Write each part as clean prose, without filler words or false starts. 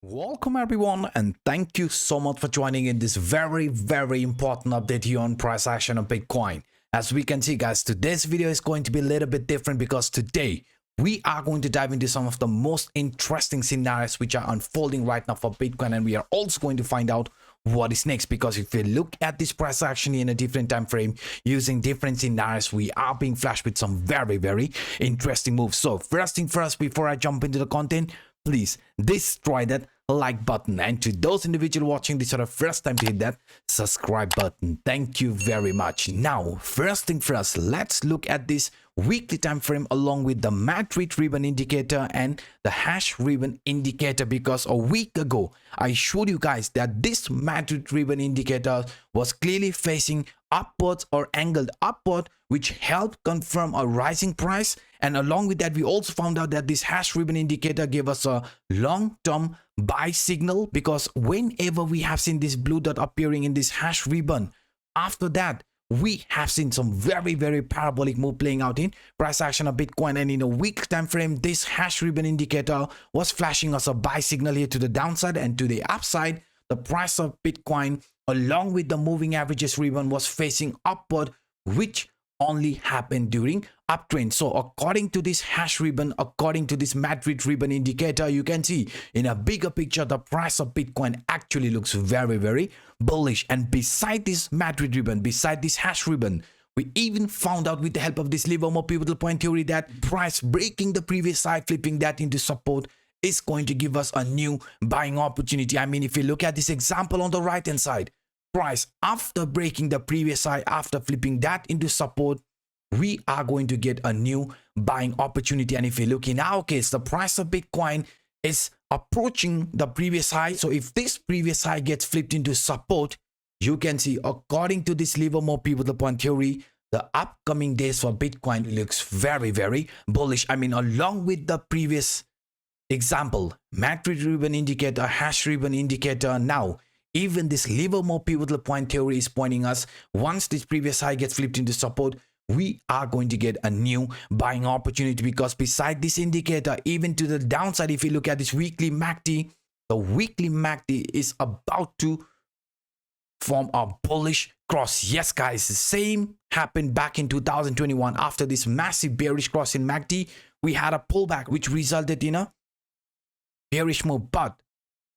Welcome everyone, and thank you so much for joining in this very important update here on price action of Bitcoin. As we can see guys, today's video is going to be a little bit different because today we are going to dive into some of the most interesting scenarios which are unfolding right now for Bitcoin, and we are also going to find out what is next, because if we look at this price action in a different time frame using different scenarios, we are being flashed with some very interesting moves. So first thing first, before I jump into the content, please destroy that like button, and to those individuals watching this for the first time, to hit that subscribe button. Thank you very much. Now first thing first, let's look at this weekly time frame along with the Madrid ribbon indicator and the hash ribbon indicator, because a week ago I showed you guys that this Madrid ribbon indicator was clearly facing upwards or angled upward, which helped confirm a rising price. And along with that, we also found out that this hash ribbon indicator gave us a long-term buy signal, because whenever we have seen this blue dot appearing in this hash ribbon, after that we have seen some very parabolic move playing out in price action of Bitcoin. And in a week time frame, this hash ribbon indicator was flashing us a buy signal here to the downside, and to the upside the price of Bitcoin along with the moving averages ribbon was facing upward, which only happened during uptrend. So according to this hash ribbon, according to this Madrid ribbon indicator, you can see in a bigger picture the price of Bitcoin actually looks very bullish. And beside this Madrid ribbon, beside this hash ribbon, we even found out with the help of this Livermore pivotal point theory that price breaking the previous high, flipping that into support, is going to give us a new buying opportunity. I mean, if you look at this example on the right hand side, price after breaking the previous high, after flipping that into support, we are going to get a new buying opportunity. And if you look in our case, the price of Bitcoin is approaching the previous high. So if this previous high gets flipped into support, you can see according to this Livermore pivotal point theory, the upcoming days for Bitcoin looks very bullish. I mean, along with the previous example, Madrid ribbon indicator, hash ribbon indicator, now even this Livermore pivotal point theory is pointing us, once this previous high gets flipped into support, we are going to get a new buying opportunity. Because beside this indicator, even to the downside, if you look at this weekly MACD, the weekly MACD is about to form a bullish cross. Yes guys, the same happened back in 2021. After this massive bearish cross in MACD, we had a pullback which resulted in a bearish move. But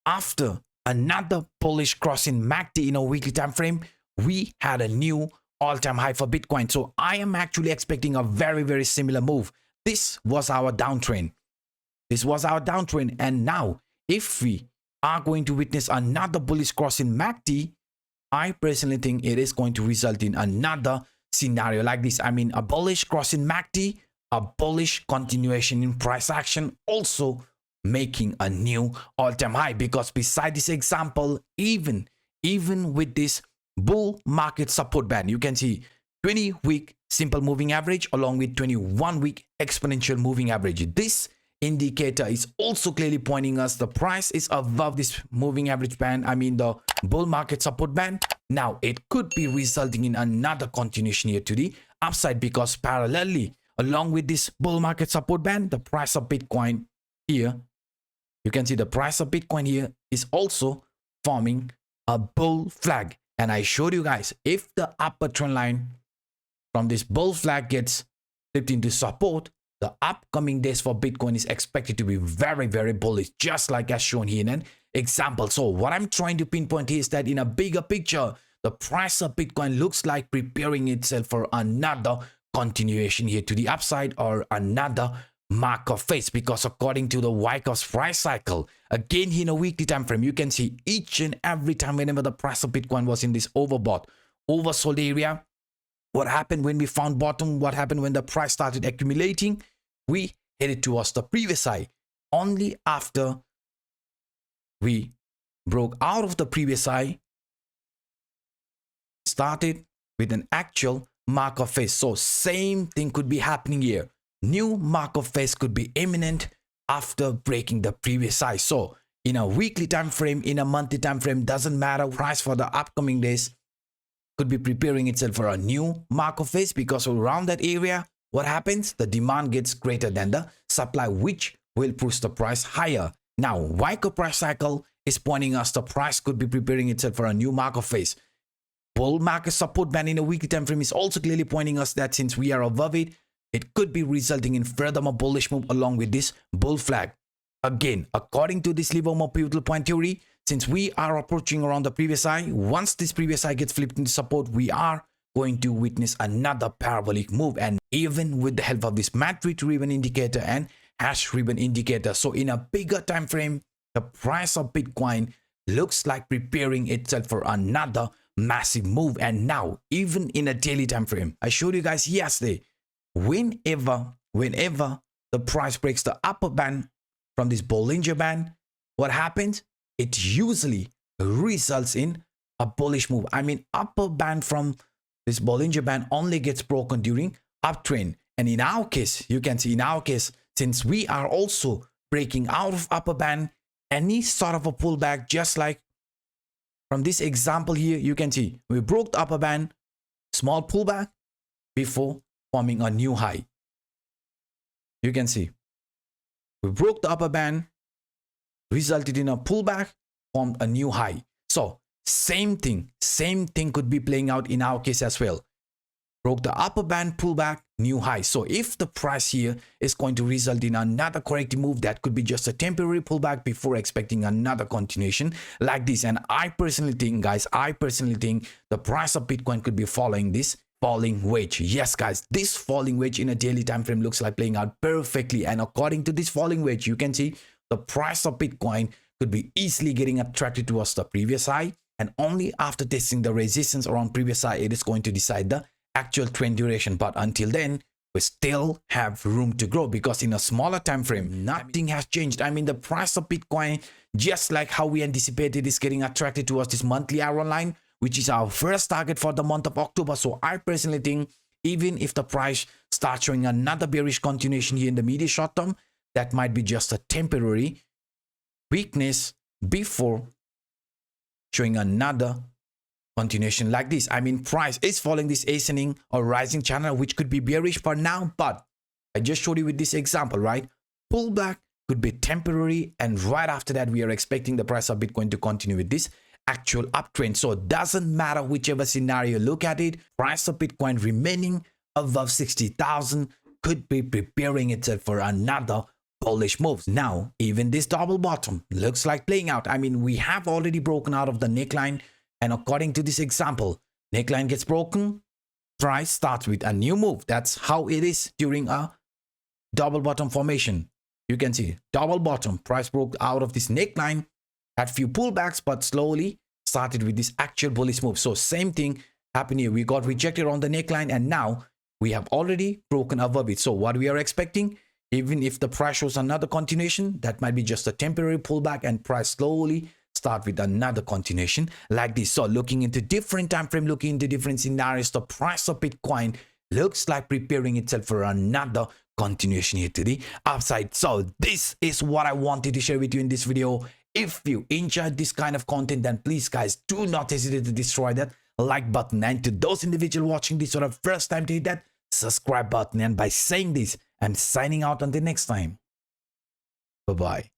after another bullish cross in MACD in a weekly time frame, we had a new all-time high for Bitcoin. So I am actually expecting a very similar move. This was our downtrend. And now if we are going to witness another bullish cross in MACD, I personally think it is going to result in another scenario like this. I mean, a bullish cross in MACD, a bullish continuation in price action, also making a new all-time high. Because beside this example, even with this bull market support band, you can see 20-week simple moving average along with 21-week exponential moving average. This indicator is also clearly pointing us the price is above this moving average band, I mean the bull market support band. Now it could be resulting in another continuation here to the upside, because parallelly along with this bull market support band, the price of Bitcoin here, you can see the price of Bitcoin here is also forming a bull flag. And I showed you guys, if the upper trend line from this bull flag gets flipped into support, the upcoming days for Bitcoin is expected to be very bullish, just like as shown here in an example. So what I'm trying to pinpoint here is that in a bigger picture, the price of Bitcoin looks like preparing itself for another continuation here to the upside, or another Markov phase. Because according to the Wyckoff price cycle, again here in a weekly time frame, you can see each and every time whenever the price of Bitcoin was in this overbought, oversold area, what happened when we found bottom, what happened when the price started accumulating, we headed towards the previous high. Only after we broke out of the previous high, started with an actual Markov phase. So same thing could be happening here. New Markov phase could be imminent after breaking the previous high. So in a weekly time frame, in a monthly time frame, doesn't matter, price for the upcoming days could be preparing itself for a new Markov phase, because around that area, what happens? The demand gets greater than the supply, which will push the price higher. Now, Wyckoff price cycle is pointing us the price could be preparing itself for a new market phase. Bull market support band in a weekly time frame is also clearly pointing us that since we are above it, it could be resulting in furthermore bullish move along with this bull flag. Again, according to this Livermore pivotal point theory, since we are approaching around the previous high, once this previous high gets flipped into support, we are going to witness another parabolic move, and even with the help of this MACD ribbon indicator and hash ribbon indicator. So in a bigger time frame, the price of Bitcoin looks like preparing itself for another massive move. And now, even in a daily time frame, I showed you guys yesterday, whenever the price breaks the upper band from this Bollinger band, what happens? It usually results in a bullish move. I mean, upper band from this Bollinger band only gets broken during uptrend. And in our case, you can see in our case, since we are also breaking out of upper band, any sort of a pullback, just like from this example here, you can see we broke the upper band, small pullback before forming a new high. You can see we broke the upper band, resulted in a pullback, formed a new high. So same thing could be playing out in our case as well. Broke the upper band, pullback, new high. So if the price here is going to result in another corrective move, that could be just a temporary pullback before expecting another continuation like this. And I personally think, guys, the price of Bitcoin could be following this falling wedge. Yes, guys, this falling wedge in a daily time frame looks like playing out perfectly. And according to this falling wedge, you can see the price of Bitcoin could be easily getting attracted towards the previous high, and only after testing the resistance around previous high, it is going to decide the actual trend duration. But until then, we still have room to grow, because in a smaller time frame, nothing has changed. I mean, the price of Bitcoin, just like how we anticipated, is getting attracted towards this monthly arrow line, which is our first target for the month of October. So I personally think, even if the price starts showing another bearish continuation here in the medium short term, that might be just a temporary weakness before showing another continuation like this. I mean, price is following this ascending or rising channel, which could be bearish for now, but I just showed you with this example, right? Pullback could be temporary, and right after that, we are expecting the price of Bitcoin to continue with this actual uptrend. So it doesn't matter whichever scenario you look at it, price of Bitcoin remaining above 60,000 could be preparing itself for another bullish moves. Now, even this double bottom looks like playing out. I mean, we have already broken out of the neckline, and according to this example, neckline gets broken, price starts with a new move. That's how it is during a double bottom formation. You can see double bottom, price broke out of this neckline, had few pullbacks, but slowly started with this actual bullish move. So same thing happened here. We got rejected on the neckline, and now we have already broken above it. So what we are expecting, even if the price shows another continuation, that might be just a temporary pullback, and price slowly start with another continuation like this. So looking into different time frame, looking into different scenarios, the price of Bitcoin looks like preparing itself for another continuation here to the upside. So this is what I wanted to share with you in this video. If you enjoyed this kind of content, then please, guys, do not hesitate to destroy that like button, and to those individuals watching this for the first time, to hit that subscribe button. And by saying this, I'm signing out until next time. Bye-bye.